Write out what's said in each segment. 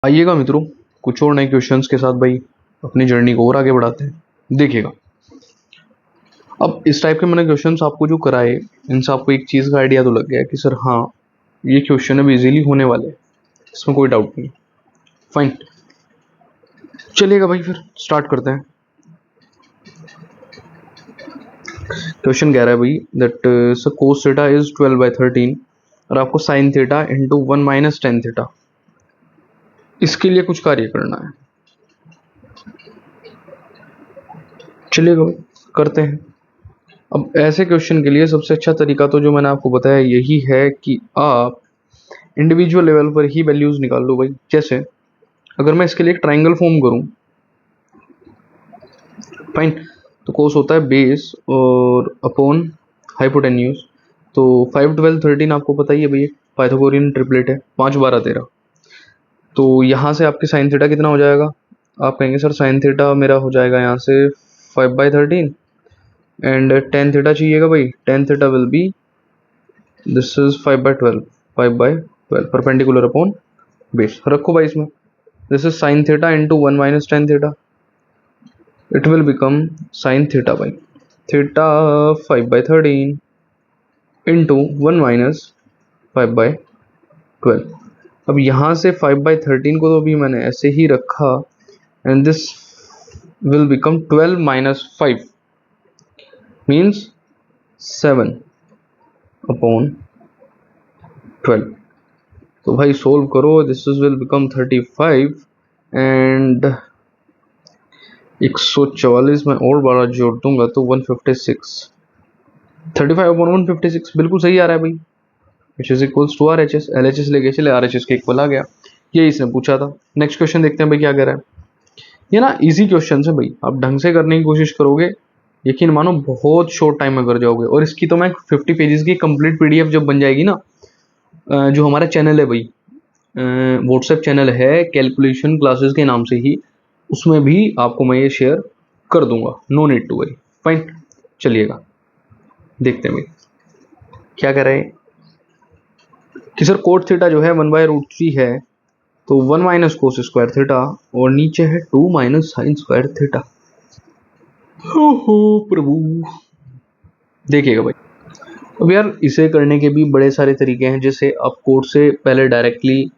आइएगा मित्रों, कुछ और नए क्वेश्चंस के साथ भाई अपनी जर्नी को और आगे बढ़ाते हैं। देखिएगा, अब इस टाइप के मैंने क्वेश्चंस आपको जो कराए, इनसे आपको एक चीज़ का आइडिया तो लग गया कि सर हाँ, ये क्वेश्चन अब इजीली होने वाले हैं, इसमें कोई डाउट नहीं। फाइन, चलिएगा भाई फिर स्टार्ट करते हैं। क्वेश्चन कह रहा है भाई that sir cos theta is 12/13 और आपको sine theta into 1 minus tan theta, इसके लिए कुछ कार्य करना है। चलिएगा भाई करते हैं। अब ऐसे क्वेश्चन के लिए सबसे अच्छा तरीका तो जो मैंने आपको बताया यही है कि आप इंडिविजुअल लेवल पर ही वैल्यूज निकाल लो भाई। जैसे अगर मैं इसके लिए एक ट्राइंगल फॉर्म करूं, फाइन, तो कोस होता है बेस और अपॉन हाइपोटेन्यूज। तो 5 12 13 आपको पता ही है भैया, पाइथागोरियन ट्रिपलेट है, 5 12 13। तो यहाँ से आपके साइन थीटा कितना हो जाएगा? आप कहेंगे सर साइन थीटा मेरा हो जाएगा यहाँ से 5/13 एंड टेन थीटा चाहिएगा भाई। Tan theta will be this is 5/12, 5/12 perpendicular upon base. रखो भाई इसमें, this is sine theta into 1 minus tan theta, it will become sine theta by theta 5/13 into 1 minus 5/12। अब यहाँ से 5/13 को तो अभी मैंने ऐसे ही रखा and this will become 12 minus 5 means 7 upon 12। तो भाई सोल्व करो, दिस विल बिकम 35 एंड 144 में और 12 जोड़ दूंगा तो 156। 35 अपॉन 156 बिल्कुल सही आ रहा है भाई, which is equals to R H S. L H S लेके चले, आर एच एस के इक्वल आ गया। ये इसने पूछा था। नेक्स्ट क्वेश्चन देखते हैं भाई क्या कह रहा है। ये ना इजी क्वेश्चन है भाई, आप ढंग से करने की कोशिश करोगे, यकीन मानो बहुत शॉर्ट टाइम में कर जाओगे। और इसकी तो मैं 50 पेजेस की कंप्लीट पीडीएफ जब बन जाएगी ना, जो हमारा चैनल है भाई, व्हाट्सएप चैनल है कैलकुलेशन क्लासेस के नाम से ही, उसमें भी आपको मैं ये शेयर कर दूंगा। No need to worry. Fine, चलिएगा देखते हैं भाई क्या कह रहे हैं कि सर कोट थीटा जो है 1/√3 है, तो 1 माइनस कोस स्क्वायर थीटा और नीचे है 2 माइनस साइन स्क्वायर थीटा। हो प्रभु, देखिएगा भाई। अब यार इसे करने के भी बड़े सारे तरीके हैं। जैसे आप कोट से पहले डायरेक्टली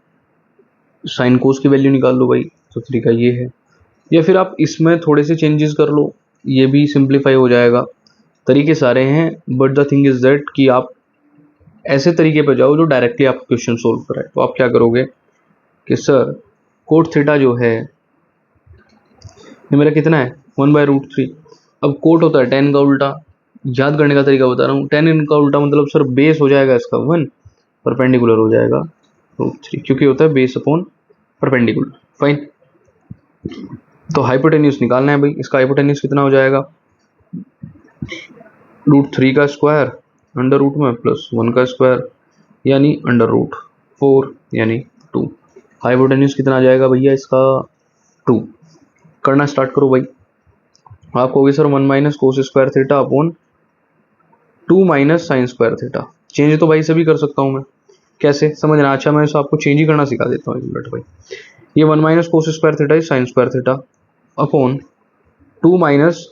साइन कोस की वैल्यू निकाल लो भाई, तो तरीका ये है। या फिर आप इसमें थोड़े से चेंजेस कर लो, ये भी सिंप्लीफाई हो जाएगा। तरीके सारे हैं, but the thing is that कि आप ऐसे तरीके पे जाओ जो डायरेक्टली आप क्वेश्चन सोल्व कराए। तो आप क्या करोगे कि सर कोट थीटा जो है ये मेरा कितना है 1/√3। अब कोट होता है टेन का उल्टा, याद करने का तरीका बता रहा हूँ। टेन इनका उल्टा मतलब सर बेस हो जाएगा इसका 1, परपेंडिकुलर हो जाएगा √3, क्योंकि होता है बेस अपॉन परपेंडिकुलर। फाइन, तो हाइपोटेन्यूज निकालना है भाई। इसका हाइपोटेन्यूज कितना हो जाएगा? √3 का स्क्वायर अंडर रूट में प्लस 1 का स्क्वायर यानी अंडर रूट 4 यानी 2। हाइपोटेन्यूज कितना आ जाएगा भैया इसका? 2। करना स्टार्ट करो भाई। आप कहोगे sir 1 minus cos square theta upon 2 minus sine square theta. Change तो भाई सभी कर सकता हूँ मैं, कैसे समझना? अच्छा मैं आपको चेंज ही करना सिखा देता हूँ एक मिनट भाई। ये 1 minus cos square theta is sine square theta upon 2 minus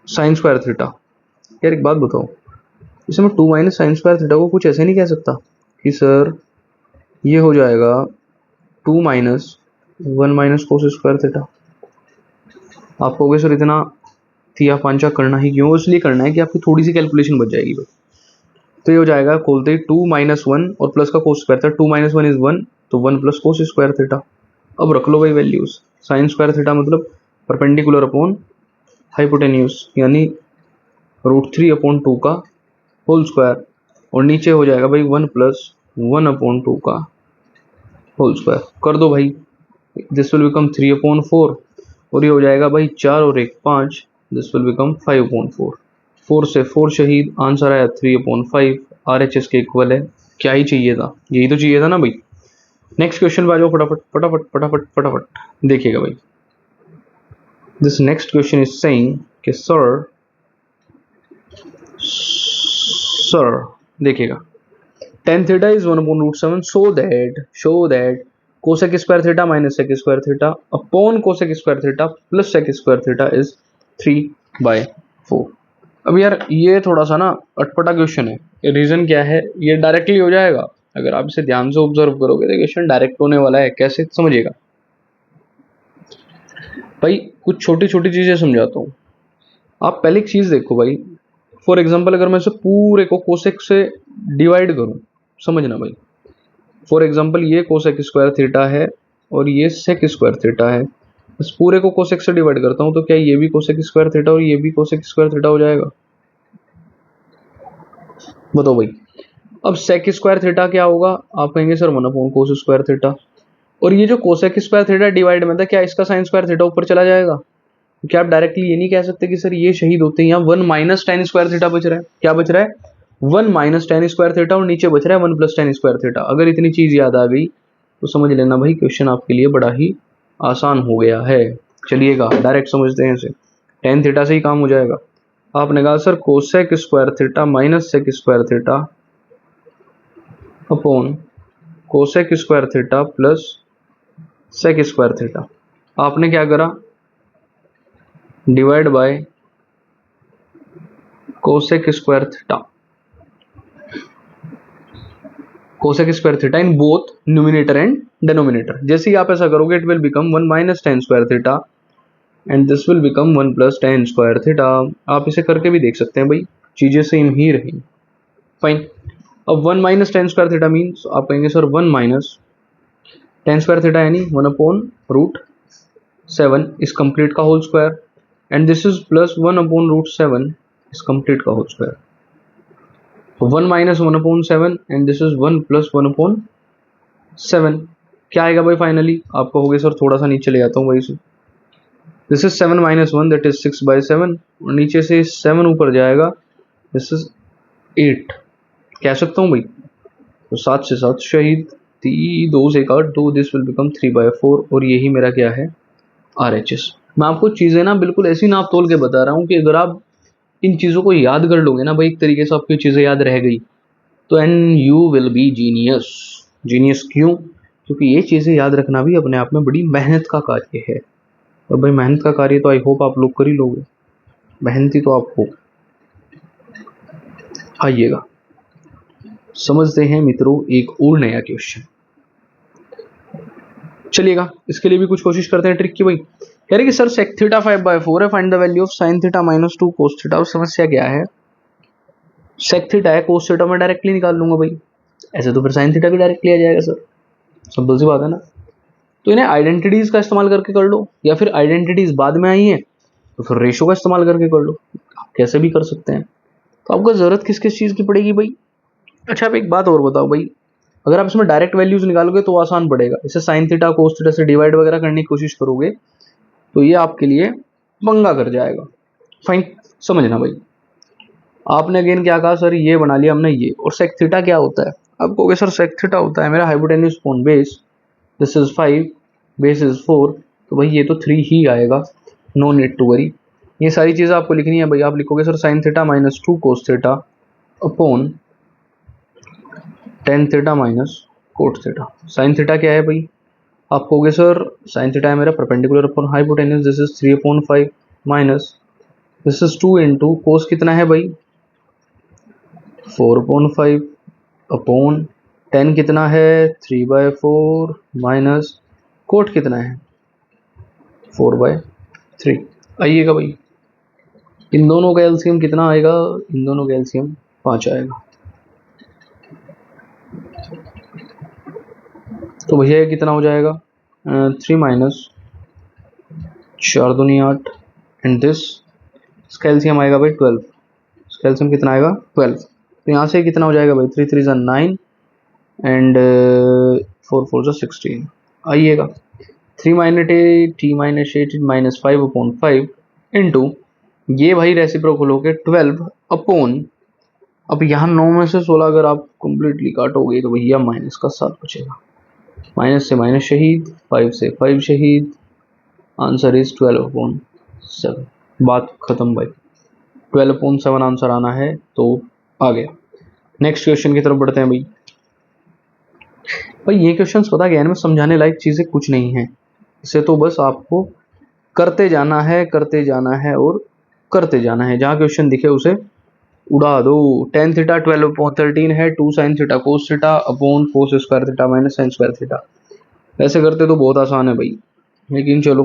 sine square theta. यार एक बात बताओ, इसे मैं 2 माइनस साइन स्क्वायर थीटा को कुछ ऐसे नहीं कह सकता कि सर ये हो जाएगा 2 minus 1 minus cos square theta? आप कहोगे सर इतना थिया पांचा करना ही क्यों? इसलिए करना है कि आपकी थोड़ी सी कैलकुलेशन बच जाएगी भाई। तो ये हो जाएगा, खोलते ही 2 माइनस 1 और प्लस का कोस स्क्वायर था, 2 माइनस 1 इज 1, तो 1 प्लस कोस स्क्वायर थीटा। अब रख लो भाई वैल्यूज। साइन स्क्वायर थीटा मतलब परपेंडिकुलर अपॉन हाइपोटेन्यूज यानी √3 अपॉन 2 का होल स्क्वायर, और नीचे हो जाएगा भाई 1 प्लस 1 अपॉन 2 का होल स्क्वायर। कर दो भाई, दिस विल बिकम 3/4 और ये हो जाएगा भाई 4 और 1 5, दिस विल बिकम 5/4। 4 से 4 शहीद, आंसर आया 3/5। आर एच एस के इक्वल है। क्या ही चाहिए था? यही तो चाहिए था ना भाई। नेक्स्ट क्वेश्चन पे आ जाओ फटाफट फटाफट फटाफट फटाफट। देखिएगा भाई, this next question is saying कि सर देखिएगा, tan theta is 1/√7 so that cosec square theta minus sec square theta upon cosec square theta plus sec square theta is 3/4। अब यार ये थोड़ा सा ना अटपटा क्वेश्चन है। रीजन क्या है, ये डायरेक्टली हो जाएगा। अगर आप इसे ध्यान से ऑब्जर्व करोगे तो क्वेश्चन डायरेक्ट होने वाला है। कैसे समझिएगा भाई, कुछ छोटी छोटी चीजें समझाता हूँ। आप पहले एक चीज देखो भाई, फॉर एग्जाम्पल अगर मैं इसे पूरे को कोसेक से डिवाइड करूं, समझना भाई। फॉर एग्जाम्पल ये कोसेक स्क्वायर थीटा है और ये सेक स्क्वायर थीटा है। इस पूरे को कोसेक से डिवाइड करता हूं तो क्या ये भी कोसेक स्क्वायर थीटा और ये भी कोसेक स्क्वायर थीटा हो जाएगा? बताओ भाई। अब सेक स्क्वायर थीटा क्या होगा? आप कहेंगे सर 1/cos स्क्वायर थीटा। और ये जो कोसेक स्क्वायर थीटा डिवाइड में था, क्या इसका साइन स्क्वायर थीटा ऊपर चला जाएगा? क्या आप डायरेक्टली ये नहीं कह सकते कि सर ये शहीद होते हैं, यहाँ 1 माइनस टेन स्क्वायर थीटा बच रहा है। क्या बच रहा है? 1 माइनस टेन स्क्वायर थीटा और नीचे बच रहा है 1 प्लस टेन स्क्वायर थीटा। अगर इतनी चीज याद आ गई तो समझ लेना भाई क्वेश्चन आपके लिए बड़ा ही आसान हो गया है। चलिएगा डायरेक्ट समझते हैं इसे। टेन थीटा से ही काम हो जाएगा। आपने कहा sir cosec square theta minus sec square theta upon cosec square theta plus sec square theta. आपने क्या करा? Divide by cosec square theta, cosec square theta in both numerator and denominator. जैसे ही आप ऐसा करोगे it will become 1 minus tan square theta and this will become 1 plus tan square theta. आप इसे करके भी देख सकते हैं भाई, चीजें सेम ही रही। फाइन। अब 1 minus tan square theta means आप कहेंगे sir 1 minus tan square theta यानी 1/√7 इस कंप्लीट का whole square and this is plus 1/√7 इस कंप्लीट का whole square. 1 minus 1/7 and this is 1 plus 1/7। क्या आएगा भाई फाइनली? आप कहोगे सर थोड़ा सा नीचे ले जाता हूँ भाई इसे। This is 7 minus 1 that is 6/7 और नीचे से 7 ऊपर जाएगा, दिस इज 8 कह सकता हूँ भाई। तो 7 से 7 शहीद, 2 से 8 2, दिस विल बिकम 3/4 और यही मेरा क्या है? RHS। मैं आपको चीजें ना बिल्कुल ऐसी नाप तोल के बता रहा हूँ कि अगर आप इन चीजों को याद कर लोगे ना भाई, एक तरीके से आपकी चीजें याद रह गई तो and you will be genius. Genius क्यों? क्योंकि ये चीजें याद रखना भी अपने आप में बड़ी मेहनत का कार्य है। और भाई मेहनत का कार्य तो आई होप आप लोग कर ही लोगे, मेहनती तो आप हो। आइएगा समझते हैं मित्रों एक और नया क्वेश्चन। चलिएगा इसके लिए भी कुछ कोशिश करते हैं ट्रिक की भाई। कह रहे कि सर सेक थीटा 5/4 है, find the value of sine theta minus 2 cos theta. और समस्या क्या है? सेक थीटा है, कोस थीटा मैं डायरेक्टली निकाल लूंगा भाई। ऐसे तो फिर साइन थीटा भी डायरेक्ट लिया जाएगा सर, सिंपल सी बात है ना। तो इन्हें आइडेंटिटीज का इस्तेमाल करके कर लो, या फिर आइडेंटिटीज बाद में आई है तो फिर रेशो का इस्तेमाल करके कर लो। आप कैसे भी कर सकते हैं। तो आपको जरूरत किस किस चीज की पड़ेगी भाई? अच्छा आप एक बात और बताओ भाई, अगर आप इसमें डायरेक्ट वैल्यूज निकालोगे तो आसान पड़ेगा। इसे साइन थीटा कोस थीटा से डिवाइड वगैरह करने की कोशिश करोगे तो ये आपके लिए पंगा कर जाएगा। फाइन, समझना भाई। आपने अगेन क्या कहा? सर ये बना लिया हमने ये। और सेक थीटा क्या होता है? आप कहोगे सर सेक थीटा होता है मेरा hypotenuse upon base, this is 5 base is 4, तो भाई ये तो 3 ही आएगा, नो नीड टू वरी। ये सारी चीजें आपको लिखनी है भाई। आप लिखोगे sir sign theta minus 2 cos theta upon tan theta minus cot theta. Sine theta क्या है भाई? आप कहोगे सर साइन थीटा है मेरा perpendicular upon hypotenuse, this is 3/5 minus this is 2 into cos कितना है भाई? 4/5 अपॉन टेन कितना है? 3/4 माइनस कोट कितना है? 4/3। आइएगा भाई, इन दोनों का एलसीएम कितना आएगा? इन दोनों का एलसीएम 5 आएगा। तो भैया ये कितना हो जाएगा? 3 माइनस 4 दूनी 8 एंड दिस, इसका एलसीएम आएगा भाई 12। इसका एलसीएम कितना आएगा? 12। तो यहाँ से कितना हो जाएगा भाई? 3 3 9 एंड 4 4 16। आइएगा 3 माइनस 8 माइनस 5/5 इंटू ये भाई रेसिप्रोकल होके 12 अपॉन, अब यहाँ 9 में से 16 अगर आप कंप्लीटली काटोगे तो भैया माइनस का 7 बचेगा। माइनस से माइनस शहीद, 5 से 5 शहीद, आंसर इज 12/7। बात खत्म भाई। 12/7 आंसर आना है तो आ गया। नेक्स्ट क्वेश्चन की तरफ बढ़ते हैं भाई। भाई ये क्वेश्चंस पता क्या है, इनमें समझाने लायक चीज़ें कुछ नहीं है। इसे तो बस आपको करते जाना है, करते जाना है और करते जाना है। जहाँ क्वेश्चन दिखे उसे उड़ा दो। टेन थीटा 12/13 है, 2 sign theta cos theta upon कोस square theta minus sine square theta. ऐसे करते तो बहुत आसान है भाई, लेकिन चलो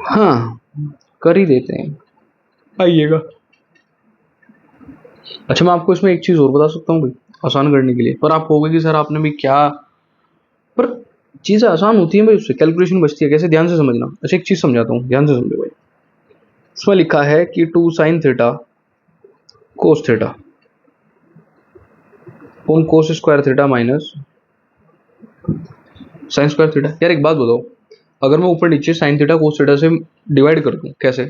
हाँ कर ही देते हैं, आइएगा। अच्छा मैं आपको इसमें एक चीज़ और बता सकता हूँ भाई, आसान करने के लिए, पर आप कहोगे कि सर आपने भी क्या, पर चीज़ें आसान होती हैं भाई, उससे कैलकुलेशन बचती है। कैसे, ध्यान से समझना। अच्छा एक चीज़ समझाता हूँ, ध्यान से समझो भाई। इसमें लिखा है कि 2 sign theta cos theta upon कोस square theta minus sine square theta. यार एक बात बताओ, अगर मैं ऊपर नीचे साइन थीटा कोस थीटा से डिवाइड कर दूं, कैसे,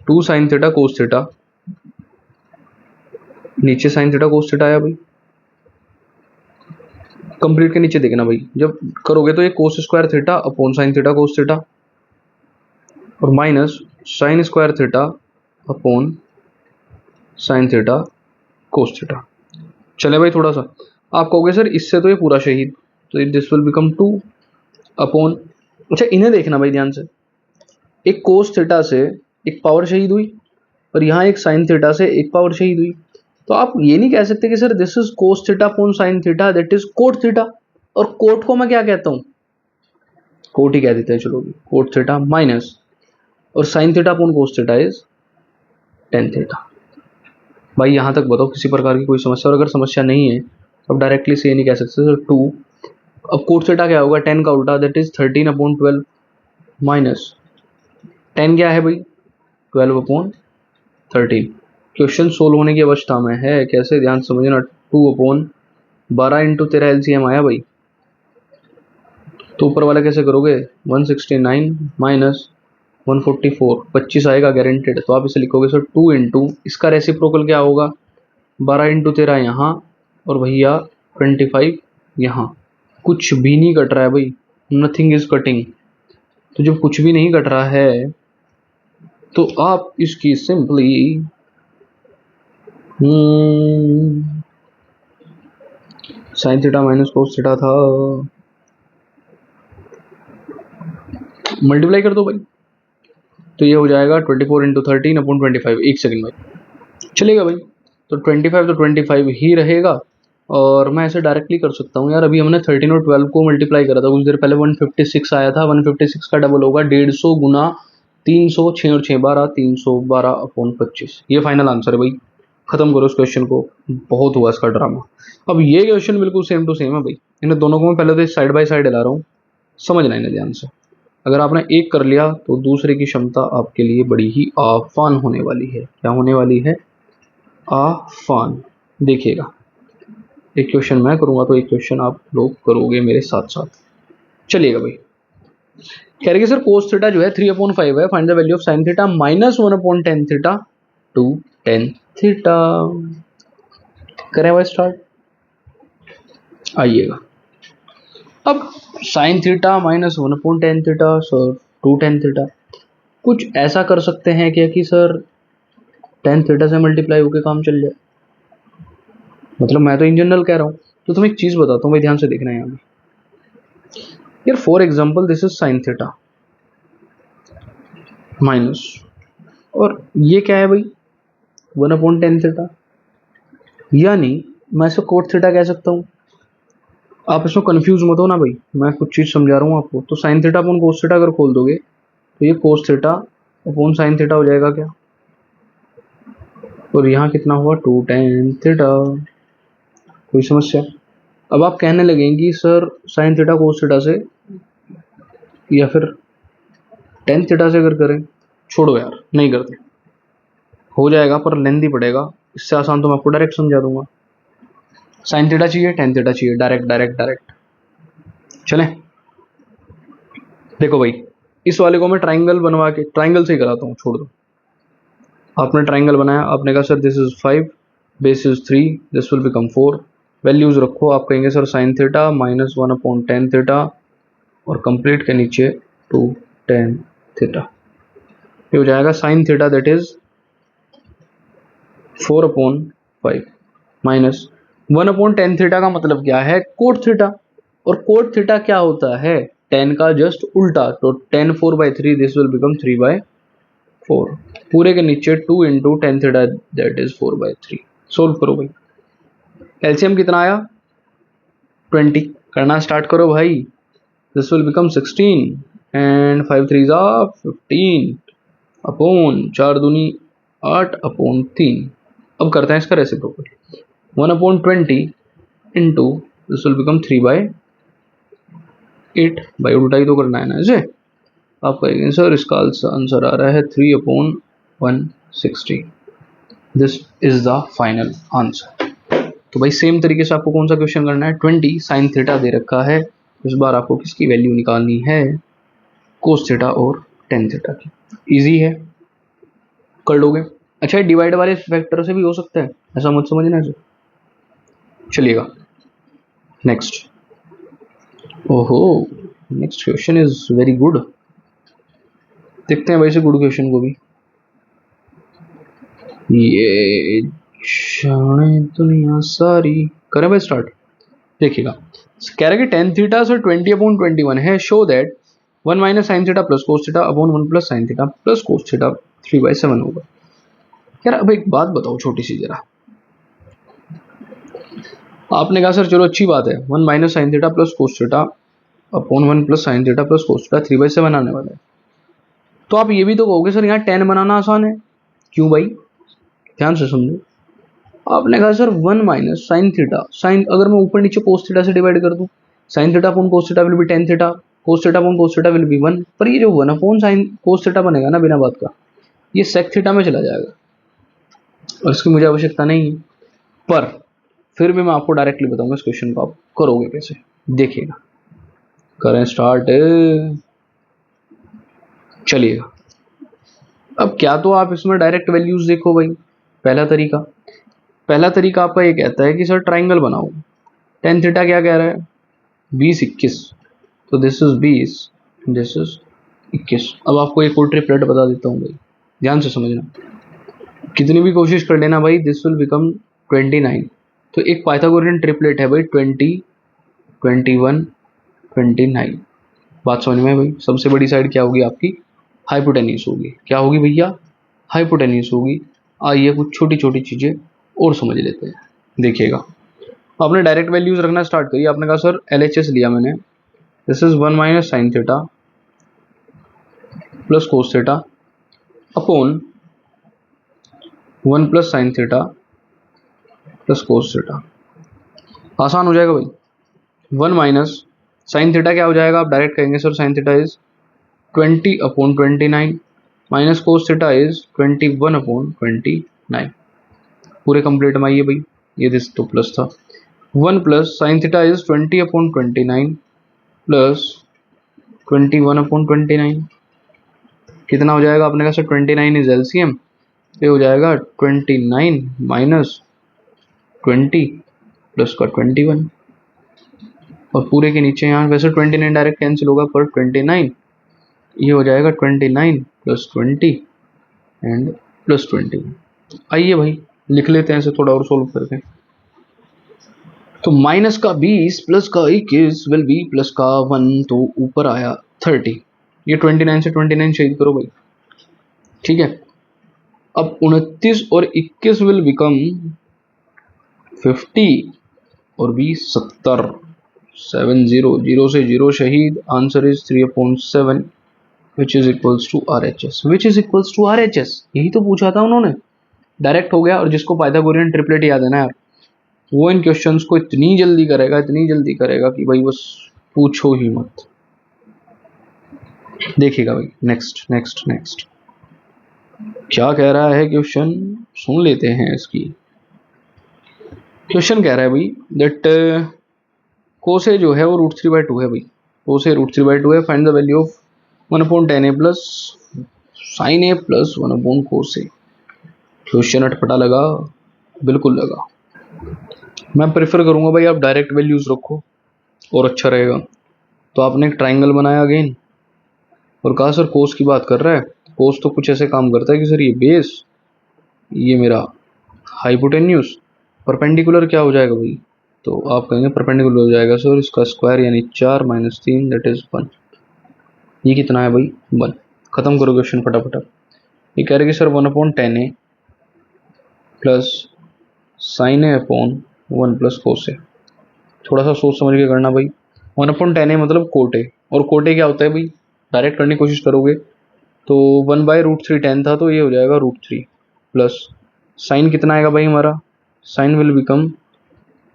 2 साइन थीटा कोस थीटा, नीचे साइन थीटा कोस थीटा आया भाई, कंप्लीट के नीचे देखना भाई, जब करोगे तो ये cos square theta upon sine theta cos theta और minus sine square theta upon sine theta cos theta. चले भाई थोड़ा सा, आप कहोगे सर इससे तो ये पूरा शहीद, तो दिस विल बिकम 2 अपॉन, अच्छा इन्हें देखना भाई ध्यान से, एक कोस थीटा से एक पावर शहीद हुई और यहाँ एक साइन थीटा से एक पावर शहीद हुई। तो आप ये नहीं कह सकते कि sir this is cos theta upon sine theta that is cot theta, और कोट को मैं क्या कहता हूँ, कोट ही कह देते हैं चलो, कोट थीटा माइनस और sine theta upon cos theta is tan theta. भाई यहाँ तक बताओ किसी प्रकार की कोई समस्या, और अगर समस्या नहीं है तो अब डायरेक्टली से ये नहीं कह सकते सर 2, अब कोट थीटा क्या होगा, 10 का उल्टा दैट इज 13/12 माइनस 10 क्या है भाई 12/13। क्वेश्चन सोल्व होने की अवस्था में है, कैसे, ध्यान समझना। 2/12 इंटू तेरा एलसीएम आया भाई, तो ऊपर वाला कैसे करोगे, 169 माइनस 144, 25 आएगा गारंटेड। तो आप इसे लिखोगे सर 2 इंटू इसका रेसिप्रोकल क्या होगा, 12 इंटू 13 यहाँ और भैया 25 यहाँ। कुछ भी नहीं कट रहा है भाई, नथिंग इज कटिंग। तो जब कुछ भी नहीं कट रहा है तो आप इसकी simply sign theta minus cos theta था, मल्टीप्लाई कर दो भाई, तो ये हो जाएगा 24 इंटू 13/25। एक सेकेंड भाई, चलेगा भाई। तो 25 तो 25 ही रहेगा, और मैं ऐसे डायरेक्टली कर सकता हूँ यार। अभी हमने 13 और 12 को मल्टीप्लाई करा था कुछ देर पहले, 156 आया था, 156 का डबल होगा 150 गुना 300, 6 और 6 12, 312/25। ये फाइनल आंसर है भाई। खत्म करो इस क्वेश्चन को, बहुत हुआ इसका ड्रामा। अब ये क्वेश्चन बिल्कुल सेम टू सेम है भाई, इन्हें दोनों को मैं पहले तो साइड बाय साइड ला रहा हूँ, समझना इन्हें ध्यान से। अगर आपने एक कर लिया तो दूसरे की क्षमता आपके लिए बड़ी ही आसान होने वाली है। क्या होने वाली है, आसान। देखिएगा, एक क्वेश्चन मैं करूंगा तो एक क्वेश्चन आप लोग करोगे मेरे साथ साथ। चलिएगा भाई, कह रहे सर कोस थीटा जो है 3/5 है, find the value of sine theta minus 1/10 theta to tan theta. करें भाई स्टार्ट, आइएगा। अब sine theta minus 1/10 theta sir to tan theta, कुछ ऐसा कर सकते हैं क्या कि सर टेन थीटा से मल्टीप्लाई होकर काम चल जाए, मतलब मैं तो इन जनरल कह रहा हूँ। तो तुम एक चीज बताता हूँ भाई, ध्यान से देखना है यहाँ यार। For example this is sine theta minus, और ये क्या है भाई 1/10 थीटा, यानी मैं इसको कोट थीटा कह सकता हूँ। आप इसमें कंफ्यूज मत हो ना भाई, मैं कुछ चीज समझा रहा हूँ आपको। तो sine theta upon cos theta अगर खोल दोगे तो ये cos theta upon sine theta हो जाएगा क्या, और यहाँ कितना हुआ 2 tan थीटा। कोई समस्या, अब आप कहने लगेंगे sir sign theta cos theta से या फिर टेन थीटा से अगर करें, छोड़ो यार नहीं करते, हो जाएगा पर लेंदी पड़ेगा। इससे आसान तो मैं आपको डायरेक्ट समझा दूंगा। साइन थीटा चाहिए, टेन थीटा चाहिए, डायरेक्ट डायरेक्ट डायरेक्ट। चलें, देखो भाई इस वाले को मैं ट्राइंगल बनवा के ट्राइंगल से ही कराता हूँ, छोड़ दो। आपने ट्राइंगल बनाया, आपने कहा sir this is 5, base is 3, this will become 4। Values रखो, आप कहेंगे sir sign theta minus 1/10 theta और कंप्लीट के नीचे 2 tan थीटा। ये हो जाएगा sine theta that is 4/5 minus 1/tan theta का मतलब क्या है? Cot theta. और कोट थीटा क्या होता है? tan का जस्ट उल्टा। तो tan 4/3 दिस विल बिकम 3/4। पूरे के नीचे 2 into tan theta that is 4/3। Solve करो भाई। एलसीएम कितना आया? 20। करना स्टार्ट करो भाई। This will become 16 and 5 3 15 upon 4 दूनी 8 अपॉन 3। अब करते हैं इसका reciprocal. 1/20 into this will become 3/8। भाई उल्टा ही तो करना है ना इसे। आप करेंगे सर, इसका आंसर आ रहा है 3/160। This is the final answer. तो भाई सेम तरीके से आपको कौन सा क्वेश्चन करना है? 20 साइन थीटा दे रखा है। इस बार आपको किसकी वैल्यू निकालनी है? कोस थीटा और टेन थीटा की। इजी है, कर लोगे। अच्छा, डिवाइड वाले फैक्टर से भी हो सकता है, ऐसा मत समझना इसे। चलिएगा नेक्स्ट। ओहो, next question is very good. देखते हैं भाई से गुड क्वेश्चन को भी। ये जाने दुनिया सारी, करें भाई स्टार्ट। देखिएगा, कह रहा है कि टेन थीटा से 20/21 है। Show that 1 minus sine theta plus cos theta upon 1 plus sine theta plus cos theta 3/7 होगा। यार अब एक बात बताओ छोटी सी जरा। आपने कहा सर चलो अच्छी बात है, 1 minus sine theta plus cos theta upon 1 plus sine theta plus cos theta 3/7 आने वाला है। तो आप ये भी तो कहोगे सर यहाँ टेन बनाना आसान है। क्यों भाई? ध्यान से समझो। आपने कहा sir 1 minus sine theta, sine अगर मैं ऊपर नीचे कोस थीटा से डिवाइड कर दूं, sine theta upon cos theta will be tan theta, cos theta upon cos theta will be 1। पर ये जो 1 अपॉन साइन कोस थीटा बनेगा ना बिना बात का, ये सेक थीटा में चला जाएगा और इसकी मुझे आवश्यकता नहीं है। पर फिर भी मैं आपको डायरेक्टली बताऊंगा इस क्वेश्चन को आप करोगे कैसे। देखिएगा, करें स्टार्ट। चलिएगा, अब क्या तो आप इसमें डायरेक्ट वैल्यूज देखो भाई। पहला तरीका आपका ये कहता है कि सर ट्राइंगल बनाओ। टेन थीटा क्या कह रहा है? 20 21। तो दिस इज 20, दिस इज 21। अब आपको एक और ट्रिपलेट बता देता हूँ भाई, ध्यान से समझना। कितनी भी कोशिश कर लेना भाई, दिस विल बिकम 29। तो एक पाइथागोरियन ट्रिपलेट है भाई, 20 21 29। बात समझ में भाई? सबसे बड़ी साइड क्या होगी आपकी? हाइपोटेन्यूस होगी। क्या होगी भैया? हाइपोटेन्यूस होगी। आइए कुछ छोटी छोटी चीजें और समझ लेते हैं। देखिएगा, आपने डायरेक्ट वैल्यूज रखना स्टार्ट करी। आपने कहा सर एलएचएस लिया मैंने, this is 1 minus sine theta plus cos theta upon 1 plus sine theta plus cos theta. आसान हो जाएगा भाई। 1 माइनस साइन थीटा क्या हो जाएगा? आप डायरेक्ट कहेंगे sir sine theta is 20/29 minus cos theta is 21/29। पूरे कंप्लीट में आइए भाई, ये दिस तो प्लस था। 1 plus sine theta is 20/29 plus 21/29। कितना हो जाएगा? आपने कहा सर 29 इज एलसीएम, ये हो जाएगा 29 माइनस 20 प्लस का 21। और पूरे के नीचे यहाँ वैसे 29 डायरेक्ट कैंसिल होगा, पर 29 ये हो जाएगा 29 प्लस 20 एंड प्लस 20। आइए भाई लिख लेते हैं इसे थोड़ा और सोल्व करके। तो माइनस का 20 प्लस का 21 विल बी प्लस का 1, तो ऊपर आया 30। ये 29 से 29 शहीद करो भाई, ठीक है। अब 29 और 21 विल बिकम 50 और 20 70। 70, 0 से 0 शहीद। Answer is 3/7 which is equals to RHS। Which is equals to RHS, यही तो पूछा था उन्होंने। डायरेक्ट हो गया। और जिसको पाइथागोरियन ट्रिपलेट याद है ना यार, वो इन क्वेश्चंस को इतनी जल्दी करेगा कि भाई बस पूछो ही मत। देखिएगा भाई, नेक्स्ट नेक्स्ट नेक्स्ट क्या कह रहा है क्वेश्चन, सुन लेते हैं इसकी। क्वेश्चन कह रहा है भाई दैट कोसे जो है वो √3/2 है भाई। कोसे √3/2 है। Find the value of 1/tan a plus sine a plus 1/cos a। Question अटपटा लगा? बिल्कुल लगा। मैं प्रेफर करूंगा भाई आप डायरेक्ट वैल्यूज रखो और अच्छा रहेगा। तो आपने एक ट्राइंगल बनाया अगेन और कहा सर कोस की बात कर रहा है। कोस तो कुछ ऐसे काम करता है कि सर ये बेस, ये मेरा हाइपोटेन्यूस परपेंडिकुलर क्या हो जाएगा भाई, तो आप कहेंगे परपेंडिकुलर हो जाएगा सर इसका स्क्वायर यानी 4 माइनस 3 दैट इज 1। ये कितना है भाई 1। खत्म करो क्वेश्चन फटाफट। ये कह रहे कि sir 1/10 a plus sine A upon 1 plus cos A. थोड़ा सा सोच समझ के करना भाई। 1/10 a मतलब कोट ए, और कोट ए क्या होता है भाई, डायरेक्ट करने की कोशिश करोगे तो 1/√3 टेन था, तो ये हो जाएगा √3 प्लस साइन कितना आएगा भाई हमारा, साइन विल बिकम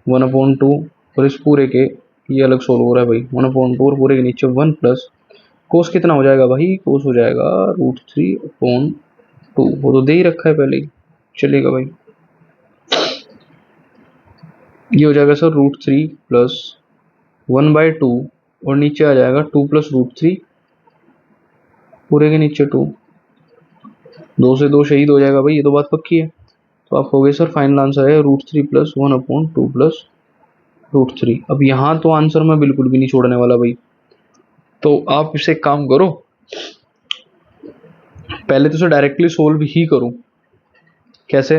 1/2 और इस पूरे के, ये अलग सोल्व हो रहा है भाई, 1/2 और पूरे के नीचे 1 प्लस कोस कितना हो जाएगा भाई, कोस हो जाएगा √3/2, वो तो दे ही रखा है पहले ही, चलेगा भाई। ये हो जाएगा सर √3 प्लस 1/2 और नीचे आ जाएगा 2 प्लस √3 पूरे के नीचे 2, 2 से 2 शहीद हो जाएगा भाई, ये तो बात पक्की है। तो आप कहोगे सर फाइनल आंसर है √3 प्लस 1/2 प्लस √3। अब यहाँ तो आंसर मैं बिल्कुल भी नहीं छोड़ने वाला भाई, तो आप इसे काम करो, पहले तो इसे डायरेक्टली सोल्व ही करूँ। कैसे,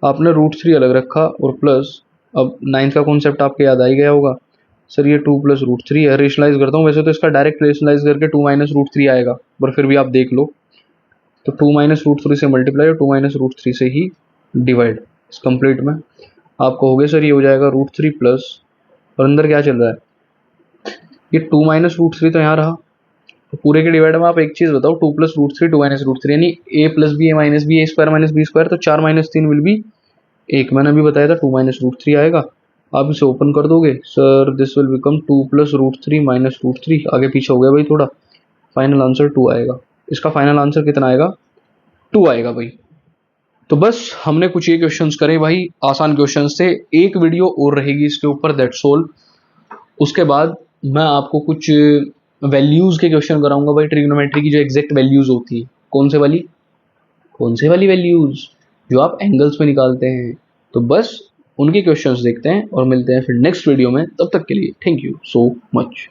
आपने √3 अलग रखा और प्लस, अब 9th का कॉन्सेप्ट आपके याद आ ही गया होगा सर, ये 2 प्लस √3 है, रेशनलाइज करता हूँ, वैसे तो इसका डायरेक्ट रेशनलाइज करके 2 माइनस √3 आएगा, पर फिर भी आप देख लो, तो 2 माइनस √3 से मल्टीप्लाई और 2 माइनस √3 से ही डिवाइड इस कंप्लीट में। आप कहोगे सर ये हो जाएगा √3 प्लस, और अंदर क्या चल रहा है, ये 2 माइनस √3 तो यहाँ रहा, तो पूरे के डिवाइड में आप एक चीज बताओ, 2 प्लस √3 2 माइनस √3 यानी a plus B A minus B, A square minus B square, तो 4 माइनस 3 विल बी 1, मैंने अभी बताया था 2 माइनस √3 आएगा। आप इसे ओपन कर दोगे sir, this will become 2 plus √3 minus √3, आगे पीछे हो गया भाई थोड़ा, फाइनल आंसर 2 आएगा। इसका फाइनल आंसर कितना आएगा, 2 आएगा भाई। तो बस हमने कुछ ये क्वेश्चंस करे भाई, आसान क्वेश्चंस थे, एक वीडियो और रहेगी इसके ऊपर, दैट्स ऑल। उसके बाद मैं आपको कुछ वैल्यूज के क्वेश्चन कराऊंगा भाई, ट्रिग्नोमेट्री की जो एग्जैक्ट वैल्यूज होती है, कौन से वाली वैल्यूज, जो आप एंगल्स में निकालते हैं। तो बस उनके क्वेश्चंस देखते हैं और मिलते हैं फिर नेक्स्ट वीडियो में, तब तक के लिए थैंक यू सो मच।